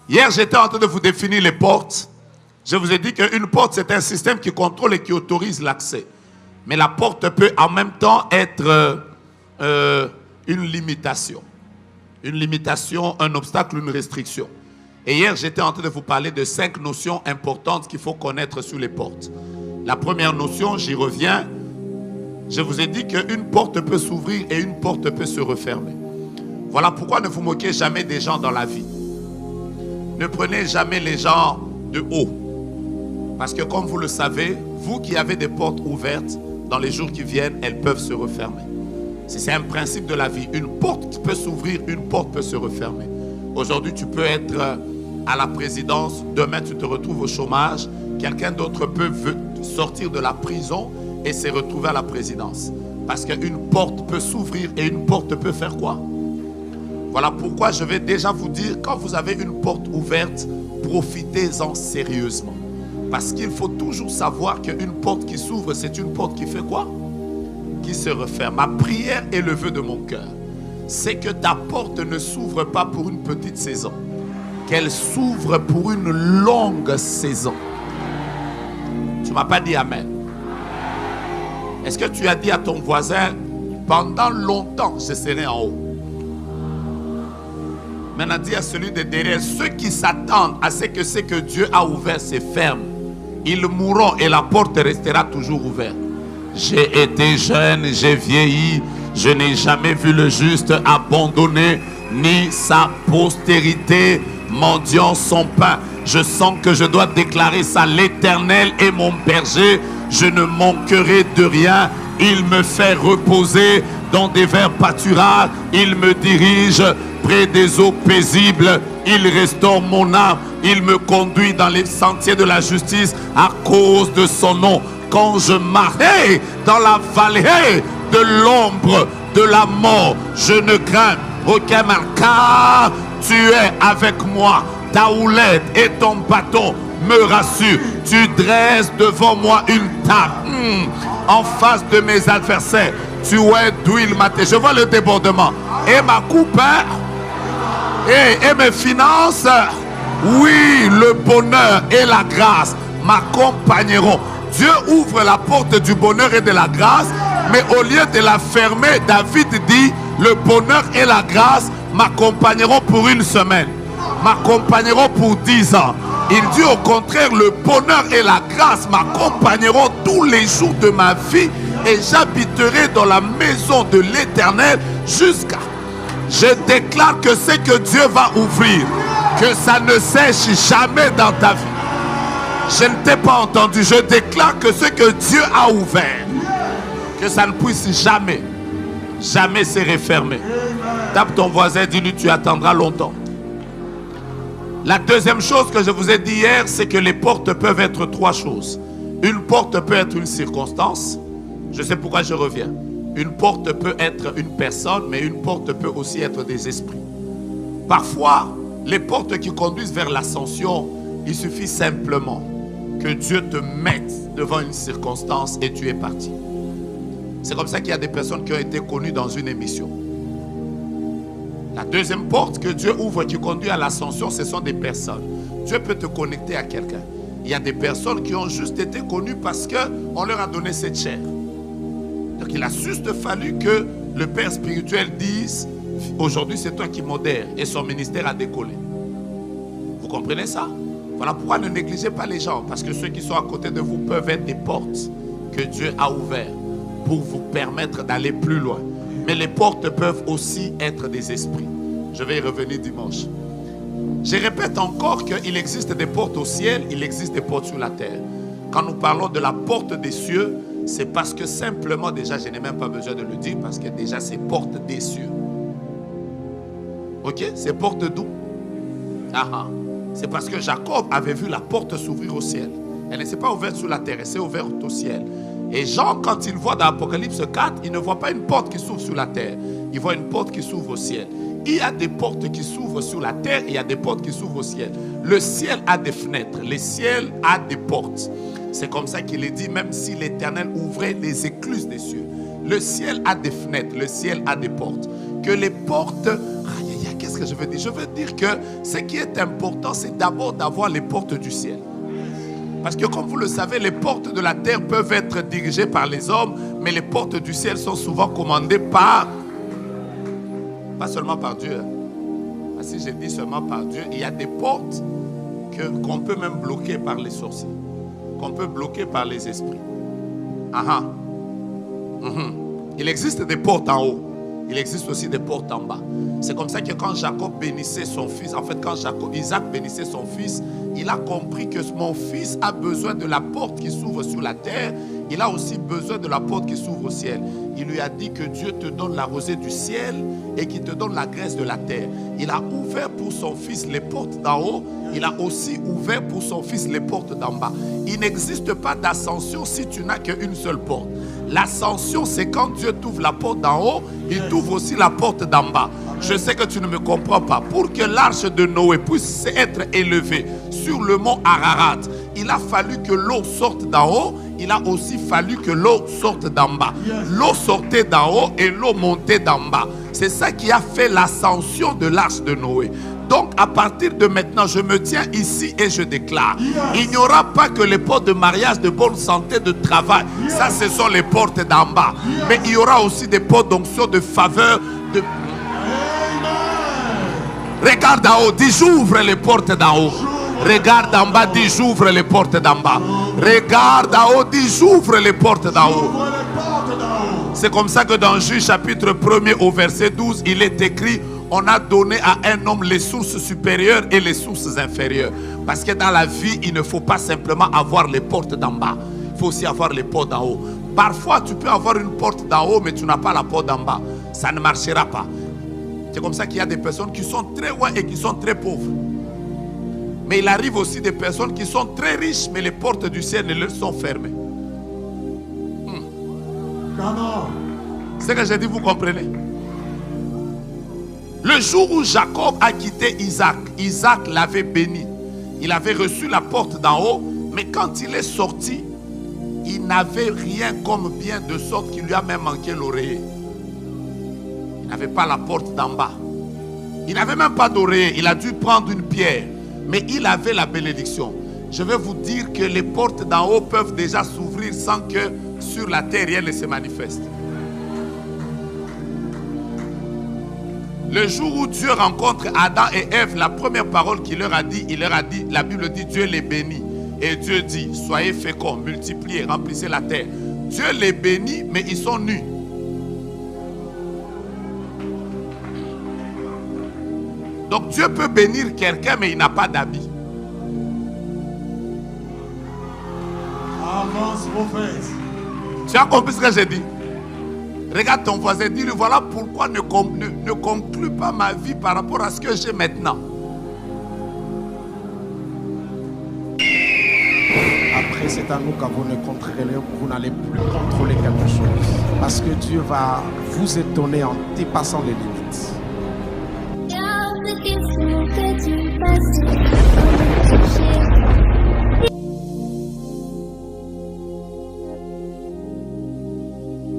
Hier, j'étais en train de vous définir les portes. Je vous ai dit qu'une porte, c'est un système qui contrôle et qui autorise l'accès. Mais la porte peut en même temps être une limitation. Une limitation, un obstacle, une restriction. Et hier, j'étais en train de vous parler de 5 notions importantes qu'il faut connaître sur les portes. La première notion, j'y reviens. Je vous ai dit qu'une porte peut s'ouvrir et une porte peut se refermer. Voilà pourquoi ne vous moquez jamais des gens dans la vie. Ne prenez jamais les gens de haut. Parce que comme vous le savez, vous qui avez des portes ouvertes, dans les jours qui viennent, elles peuvent se refermer. C'est un principe de la vie. Une porte peut s'ouvrir, une porte peut se refermer. Aujourd'hui, tu peux être à la présidence. Demain, tu te retrouves au chômage. Quelqu'un d'autre peut sortir de la prison et se retrouver à la présidence. Parce qu'une porte peut s'ouvrir et une porte peut faire quoi? Voilà pourquoi je vais déjà vous dire, quand vous avez une porte ouverte, profitez-en sérieusement. Parce qu'il faut toujours savoir qu'une porte qui s'ouvre, c'est une porte qui fait quoi? Qui se referme. Ma prière et le vœu de mon cœur, c'est que ta porte ne s'ouvre pas pour une petite saison, qu'elle s'ouvre pour une longue saison. Tu ne m'as pas dit amen. Est-ce que tu as dit à ton voisin, pendant longtemps, je serai en haut? Maintenant, dis à celui de derrière, ceux qui s'attendent à ce que Dieu a ouvert se ferme. Ils mourront et la porte restera toujours ouverte. J'ai été jeune, j'ai vieilli, je n'ai jamais vu le juste abandonné, ni sa postérité mendiant son pain. Je sens que je dois déclarer ça. L'Éternel est mon berger, je ne manquerai de rien. Il me fait reposer dans des verts pâturages, il me dirige près des eaux paisibles, il restaure mon âme, il me conduit dans les sentiers de la justice à cause de son nom. Quand je marche dans la vallée de l'ombre de la mort, je ne crains aucun mal, car tu es avec moi. Ta houlette et ton bâton me rassurent. Tu dresses devant moi une table en face de mes adversaires. Tu es d'huile ma tête. Je vois le débordement. Et ma coupe et mes finances, oui, le bonheur et la grâce m'accompagneront. Dieu ouvre la porte du bonheur et de la grâce, mais au lieu de la fermer, David dit, le bonheur et la grâce m'accompagneront pour une semaine, m'accompagneront pour 10 ans. Il dit au contraire, le bonheur et la grâce m'accompagneront tous les jours de ma vie et j'habiterai dans la maison de l'Éternel jusqu'à... Je déclare que ce que Dieu va ouvrir, que ça ne sèche jamais dans ta vie. Je ne t'ai pas entendu. Je déclare que ce que Dieu a ouvert, que ça ne puisse jamais se refermer. Tape ton voisin, dis-lui, tu attendras longtemps. La deuxième chose que je vous ai dit hier, c'est que les portes peuvent être 3 choses. Une porte peut être une circonstance. Je sais pourquoi je reviens. Une porte peut être une personne, mais une porte peut aussi être des esprits. Parfois, les portes qui conduisent vers l'ascension, il suffit simplement que Dieu te mette devant une circonstance et tu es parti. C'est comme ça qu'il y a des personnes qui ont été connues dans une émission. La deuxième porte que Dieu ouvre qui conduit à l'ascension, ce sont des personnes. Dieu peut te connecter à quelqu'un. Il y a des personnes qui ont juste été connues parce qu'on leur a donné cette chair. Donc il a juste fallu que le Père spirituel dise, aujourd'hui c'est toi qui modère, et son ministère a décollé. Vous comprenez ça? Voilà pourquoi ne négligez pas les gens, parce que ceux qui sont à côté de vous peuvent être des portes que Dieu a ouvertes pour vous permettre d'aller plus loin. Mais les portes peuvent aussi être des esprits. Je vais y revenir dimanche. Je répète encore qu'il existe des portes au ciel, il existe des portes sur la terre. Quand nous parlons de la porte des cieux, c'est parce que simplement, déjà, je n'ai même pas besoin de le dire, parce que déjà, c'est porte des cieux. Ok? C'est porte d'où? C'est parce que Jacob avait vu la porte s'ouvrir au ciel. Elle ne s'est pas ouverte sur la terre, elle s'est ouverte au ciel. Et Jean, quand il voit dans Apocalypse 4, il ne voit pas une porte qui s'ouvre sur la terre. Il voit une porte qui s'ouvre au ciel. Il y a des portes qui s'ouvrent sur la terre, il y a des portes qui s'ouvrent au ciel. Le ciel a des fenêtres, le ciel a des portes. C'est comme ça qu'il est dit, même si l'Éternel ouvrait les écluses des cieux. Le ciel a des fenêtres, le ciel a des portes. Que les portes... Qu'est-ce qu'est-ce que je veux dire? Je veux dire que ce qui est important, c'est d'abord d'avoir les portes du ciel. Parce que comme vous le savez, les portes de la terre peuvent être dirigées par les hommes, mais les portes du ciel sont souvent commandées pas seulement par Dieu. Si je dis seulement par Dieu, il y a des portes qu'on peut même bloquer par les sorciers, qu'on peut bloquer par les esprits. Il existe des portes en haut, il existe aussi des portes en bas. C'est comme ça que quand Jacob bénissait son fils, en fait quand Isaac bénissait son fils, il a compris que mon fils a besoin de la porte qui s'ouvre sur la terre. Il a aussi besoin de la porte qui s'ouvre au ciel. Il lui a dit que Dieu te donne la rosée du ciel et qu'il te donne la graisse de la terre. Il a ouvert pour son fils les portes d'en haut. Il a aussi ouvert pour son fils les portes d'en bas. Il n'existe pas d'ascension si tu n'as qu'une seule porte. L'ascension, c'est quand Dieu t'ouvre la porte d'en haut, il t'ouvre aussi la porte d'en bas. Je sais que tu ne me comprends pas. Pour que l'arche de Noé puisse être élevée sur le mont Ararat, il a fallu que l'eau sorte d'en haut. Il a aussi fallu que l'eau sorte d'en bas. L'eau sortait d'en haut et l'eau montait d'en bas. C'est ça qui a fait l'ascension de l'arche de Noé. Donc à partir de maintenant, je me tiens ici et je déclare, il n'y aura pas que les portes de mariage, de bonne santé, de travail. Ça, ce sont les portes d'en bas. Mais il y aura aussi des portes d'onction, de faveur, de... Regarde en haut, dis j'ouvre les portes d'en haut. Regarde en bas, dis j'ouvre les portes d'en bas. Regarde en haut, dis j'ouvre les portes d'en haut. C'est comme ça que dans Juge chapitre 1er au verset 12, il est écrit, on a donné à un homme les sources supérieures et les sources inférieures. Parce que dans la vie, il ne faut pas simplement avoir les portes d'en bas. Il faut aussi avoir les portes d'en haut. Parfois, tu peux avoir une porte d'en haut, mais tu n'as pas la porte d'en bas. Ça ne marchera pas. C'est comme ça qu'il y a des personnes qui sont très loin et qui sont très pauvres. Mais il arrive aussi des personnes qui sont très riches, mais les portes du ciel ne leur sont fermées. C'est ce que j'ai dit, vous comprenez? Le jour où Jacob a quitté Isaac, Isaac l'avait béni. Il avait reçu la porte d'en haut, mais quand il est sorti, il n'avait rien comme bien, de sorte qu'il lui a même manqué l'oreiller. Il n'avait pas la porte d'en bas. Il n'avait même pas d'oreiller. Il a dû prendre une pierre. Mais il avait la bénédiction. Je vais vous dire que les portes d'en haut peuvent déjà s'ouvrir sans que sur la terre rien ne se manifeste. Le jour où Dieu rencontre Adam et Ève, la première parole qu'il leur a dit, la Bible dit Dieu les bénit. Et Dieu dit, soyez féconds, multipliez, remplissez la terre. Dieu les bénit, mais ils sont nus. Donc Dieu peut bénir quelqu'un, mais il n'a pas d'habit. Avance, prophète. Tu as compris ce que j'ai dit? Regarde ton voisin, dis-lui, voilà pourquoi ne conclue pas ma vie par rapport à ce que j'ai maintenant. Après cet anneau, quand vous ne contrôlez, vous n'allez plus contrôler quelque chose. Parce que Dieu va vous étonner en dépassant les limites.